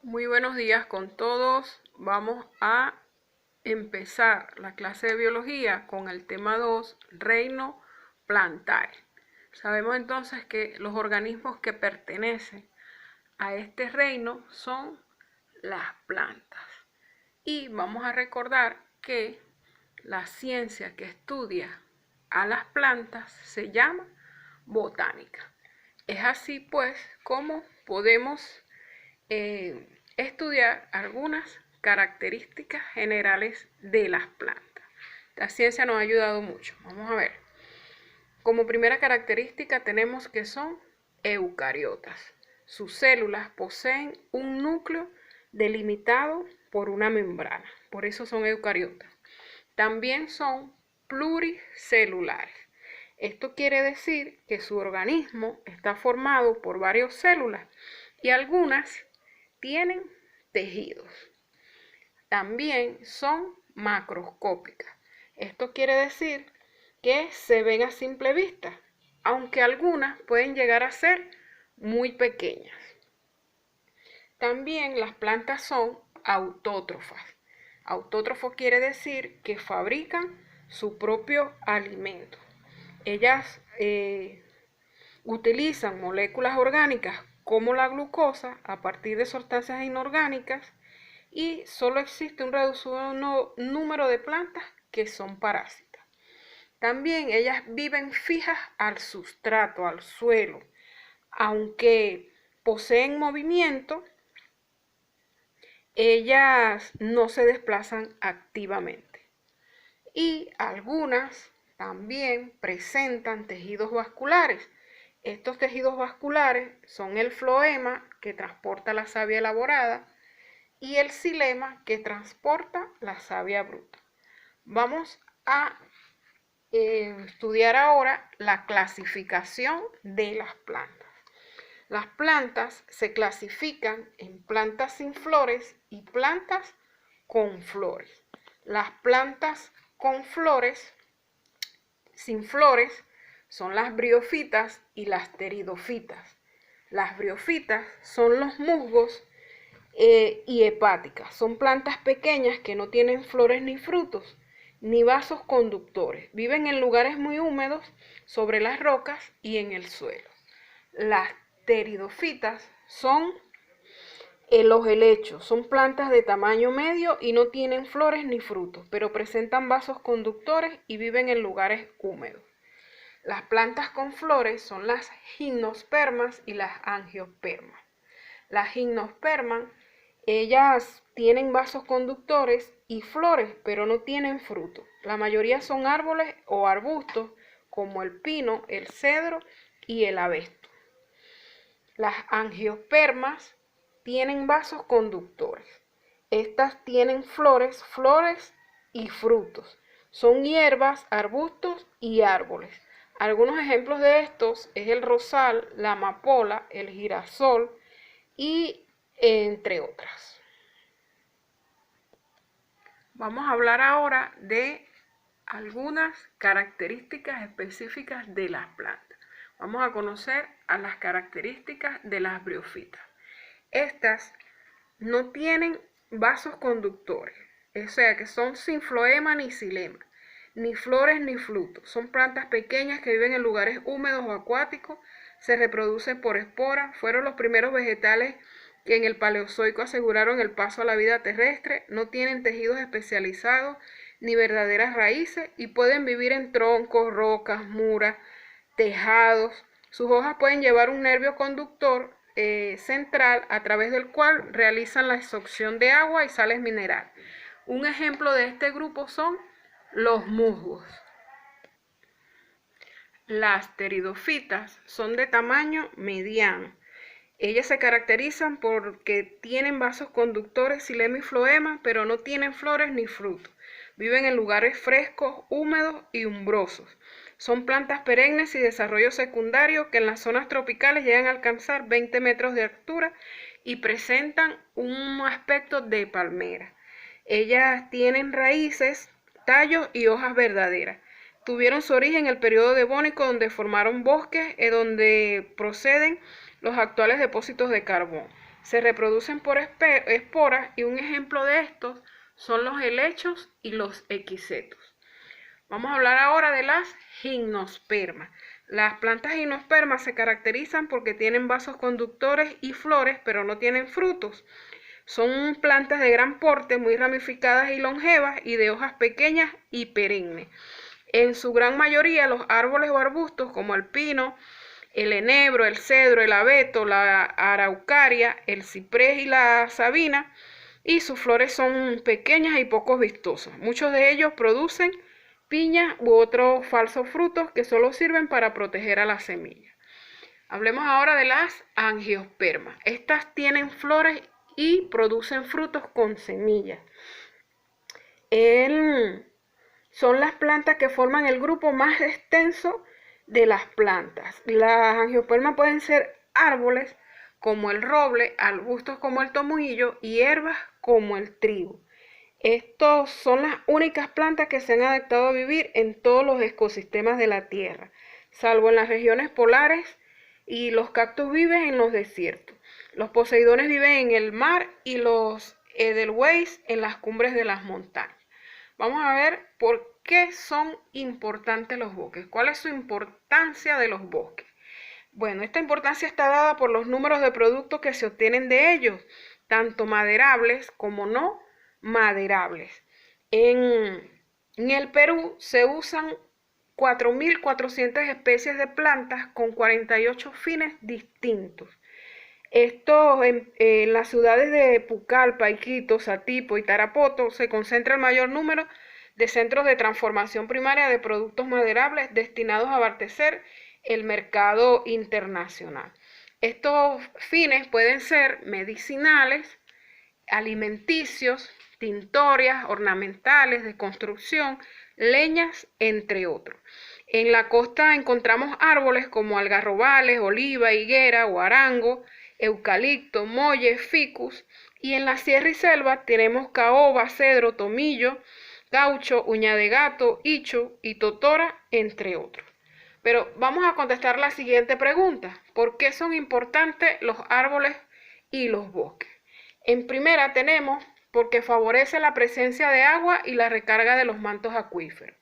Muy buenos días con todos. Vamos a empezar la clase de biología con el tema 2, reino plantae. Sabemos entonces que los organismos que pertenecen a este reino son las plantas. Y vamos a recordar que la ciencia que estudia a las plantas se llama botánica. Es así pues como podemos estudiar algunas características generales de las plantas. La ciencia nos ha ayudado mucho. Vamos a ver. Como primera característica tenemos que son eucariotas. Sus células poseen un núcleo delimitado por una membrana. Por eso son eucariotas. También son pluricelulares. Esto quiere decir que su organismo está formado por varias células y algunas tienen tejidos. También son macroscópicas. Esto quiere decir que se ven a simple vista, aunque algunas pueden llegar a ser muy pequeñas. También las plantas son autótrofas. Autótrofo quiere decir que fabrican su propio alimento. Ellas utilizan moléculas orgánicas como la glucosa a partir de sustancias inorgánicas y solo existe un reducido número de plantas que son parásitas. También ellas viven fijas al sustrato, al suelo, aunque poseen movimiento, ellas no se desplazan activamente. Y algunas también presentan tejidos vasculares. Estos tejidos vasculares son el floema, que transporta la savia elaborada, y el xilema, que transporta la savia bruta. Vamos a estudiar ahora la clasificación de las plantas. Las plantas se clasifican en plantas sin flores y plantas con flores. Las plantas con flores, sin flores, son las briófitas y las pteridofitas. Las briófitas son los musgos y hepáticas. Son plantas pequeñas que no tienen flores ni frutos, ni vasos conductores. Viven en lugares muy húmedos, sobre las rocas y en el suelo. Las pteridofitas son los helechos. Son plantas de tamaño medio y no tienen flores ni frutos, pero presentan vasos conductores y viven en lugares húmedos. Las plantas con flores son las gimnospermas y las angiospermas. Las gimnospermas, ellas tienen vasos conductores y flores, pero no tienen fruto. La mayoría son árboles o arbustos, como el pino, el cedro y el abeto. Las angiospermas tienen vasos conductores. Estas tienen flores y frutos. Son hierbas, arbustos y árboles. Algunos ejemplos de estos es el rosal, la amapola, el girasol y entre otras. Vamos a hablar ahora de algunas características específicas de las plantas. Vamos a conocer a las características de las briófitas. Estas no tienen vasos conductores, o sea que son sin floema ni xilema, ni flores ni frutos. Son plantas pequeñas que viven en lugares húmedos o acuáticos, se reproducen por esporas, fueron los primeros vegetales que en el Paleozoico aseguraron el paso a la vida terrestre, no tienen tejidos especializados ni verdaderas raíces y pueden vivir en troncos, rocas, muras, tejados. Sus hojas pueden llevar un nervio conductor central a través del cual realizan la extracción de agua y sales minerales. Un ejemplo de este grupo son los musgos. Las pteridofitas son de tamaño mediano. Ellas se caracterizan porque tienen vasos conductores, xilema y floema, pero no tienen flores ni frutos. Viven en lugares frescos, húmedos y umbrosos. Son plantas perennes y desarrollo secundario que en las zonas tropicales llegan a alcanzar 20 metros de altura y presentan un aspecto de palmera. Ellas tienen raíces, tallos y hojas verdaderas. Tuvieron su origen en el periodo devónico, donde formaron bosques donde proceden los actuales depósitos de carbón. Se reproducen por esporas y un ejemplo de estos son los helechos y los equisetos. Vamos a hablar ahora de las gimnospermas. Las plantas gimnospermas se caracterizan porque tienen vasos conductores y flores, pero no tienen frutos. Son plantas de gran porte, muy ramificadas y longevas y de hojas pequeñas y perennes. En su gran mayoría, los árboles o arbustos como el pino, el enebro, el cedro, el abeto, la araucaria, el ciprés y la sabina, y sus flores son pequeñas y poco vistosas. Muchos de ellos producen piñas u otros falsos frutos que solo sirven para proteger a las semillas. Hablemos ahora de las angiospermas. Estas tienen flores y producen frutos con semillas. Son las plantas que forman el grupo más extenso de las plantas. Las angiospermas pueden ser árboles como el roble, arbustos como el tomillo y hierbas como el trigo. Estos son las únicas plantas que se han adaptado a vivir en todos los ecosistemas de la Tierra, salvo en las regiones polares, y los cactus viven en los desiertos. Los poseidones viven en el mar y los edelweiss en las cumbres de las montañas. Vamos a ver por qué son importantes los bosques. ¿Cuál es su importancia de los bosques? Bueno, esta importancia está dada por los números de productos que se obtienen de ellos, tanto maderables como no maderables. En el Perú se usan 4.400 especies de plantas con 48 fines distintos. Esto en las ciudades de Pucallpa, Iquitos, Satipo y Tarapoto se concentra el mayor número de centros de transformación primaria de productos maderables destinados a abastecer el mercado internacional. Estos fines pueden ser medicinales, alimenticios, tintorias, ornamentales, de construcción, leñas, entre otros. En la costa encontramos árboles como algarrobales, oliva, higuera, guarango, eucalipto, molle, ficus, y en la sierra y selva tenemos caoba, cedro, tomillo, gaucho, uña de gato, ichu y totora, entre otros. Pero vamos a contestar la siguiente pregunta: ¿por qué son importantes los árboles y los bosques? En primera tenemos porque favorece la presencia de agua y la recarga de los mantos acuíferos.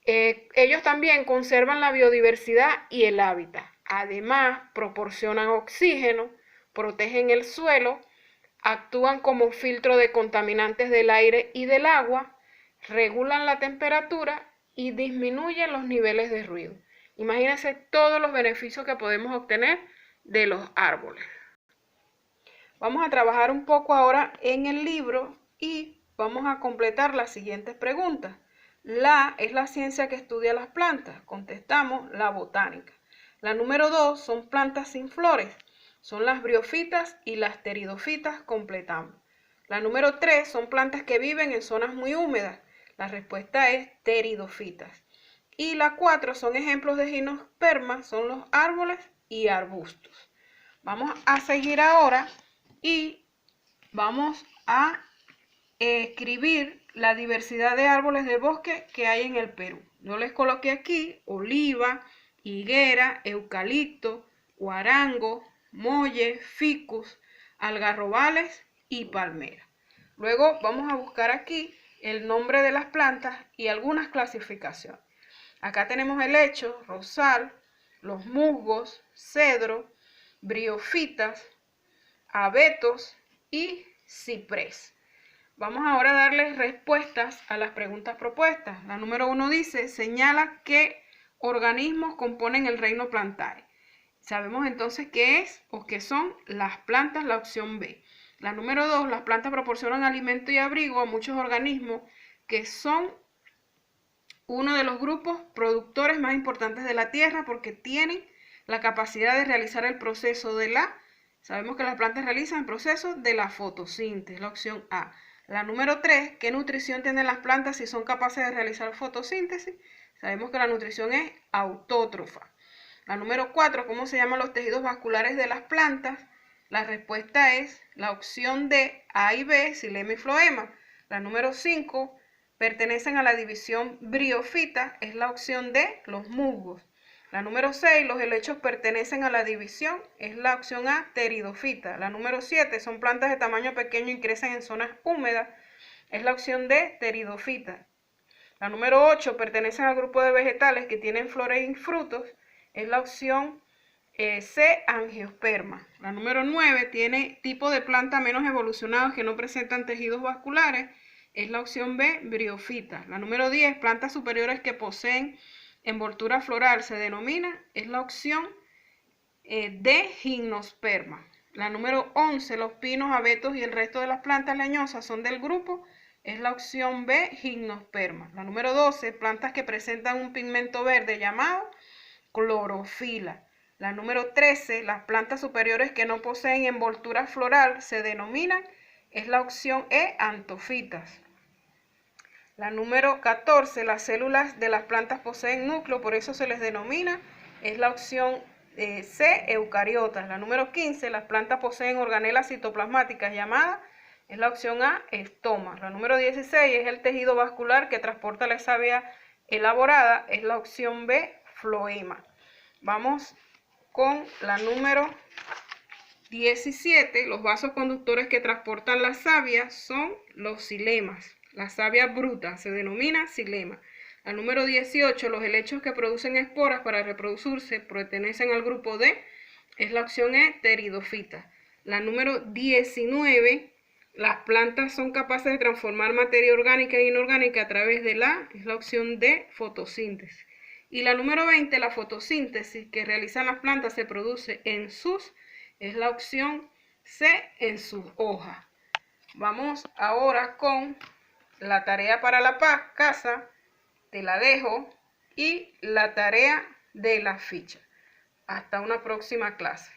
Ellos también conservan la biodiversidad y el hábitat. Además, proporcionan oxígeno, protegen el suelo, actúan como filtro de contaminantes del aire y del agua, regulan la temperatura y disminuyen los niveles de ruido. Imagínense todos los beneficios que podemos obtener de los árboles. Vamos a trabajar un poco ahora en el libro y vamos a completar las siguientes preguntas. La es la ciencia que estudia las plantas. Contestamos la botánica. La número 2 son plantas sin flores. Son las briofitas y las pteridofitas. Completamos. La número 3 son plantas que viven en zonas muy húmedas. La respuesta es pteridofitas. Y la 4 son ejemplos de gimnospermas. Son los árboles y arbustos. Vamos a seguir ahora y vamos a escribir la diversidad de árboles del bosque que hay en el Perú. Yo les coloqué aquí oliva, higuera, eucalipto, guarango, molle, ficus, algarrobales y palmera. Luego vamos a buscar aquí el nombre de las plantas y algunas clasificaciones. Acá tenemos helecho, rosal, los musgos, cedro, briofitas, abetos y ciprés. Vamos ahora a darles respuestas a las preguntas propuestas. La número 1 dice: señala qué organismos componen el reino plantae. Sabemos entonces qué es o qué son las plantas, la opción B. La número 2, las plantas proporcionan alimento y abrigo a muchos organismos que son uno de los grupos productores más importantes de la tierra porque tienen la capacidad de realizar el proceso de sabemos que las plantas realizan el proceso de la fotosíntesis, la opción A. La número 3, ¿qué nutrición tienen las plantas si son capaces de realizar fotosíntesis? Sabemos que la nutrición es autótrofa. La número 4, ¿cómo se llaman los tejidos vasculares de las plantas? La respuesta es la opción D, A y B, xilema y floema. La número 5, pertenecen a la división briófita, es la opción D, los musgos. La número 6, los helechos pertenecen a la división, es la opción A, pteridofita. La número 7, son plantas de tamaño pequeño y crecen en zonas húmedas, es la opción D, pteridofita. La número 8, pertenecen al grupo de vegetales que tienen flores y frutos, es la opción C, angiosperma. La número 9, tiene tipo de planta menos evolucionados que no presentan tejidos vasculares, es la opción B, briofita. La número 10, plantas superiores que poseen envoltura floral se denomina, es la opción D, gimnosperma. La número 11, los pinos, abetos y el resto de las plantas leñosas son del grupo, es la opción B, gimnosperma. La número 12, plantas que presentan un pigmento verde llamado clorofila. La número 13, las plantas superiores que no poseen envoltura floral se denominan, es la opción E, antofitas. La número 14, las células de las plantas poseen núcleo, por eso se les denomina, es la opción C, eucariotas. La número 15, las plantas poseen organelas citoplasmáticas llamadas, es la opción A, estomas. La número 16 es el tejido vascular que transporta la savia elaborada, es la opción B, floema. Vamos con la número 17, los vasos conductores que transportan la savia son los xilemas. La savia bruta se denomina xilema. La número 18, los helechos que producen esporas para reproducirse pertenecen al grupo D, es la opción E, pteridofita. La número 19, las plantas son capaces de transformar materia orgánica e inorgánica a través de es la opción D, fotosíntesis. Y la número 20, la fotosíntesis que realizan las plantas se produce en es la opción C, en sus hojas. Vamos ahora con la tarea para la casa, te la dejo, y la tarea de la ficha. Hasta una próxima clase.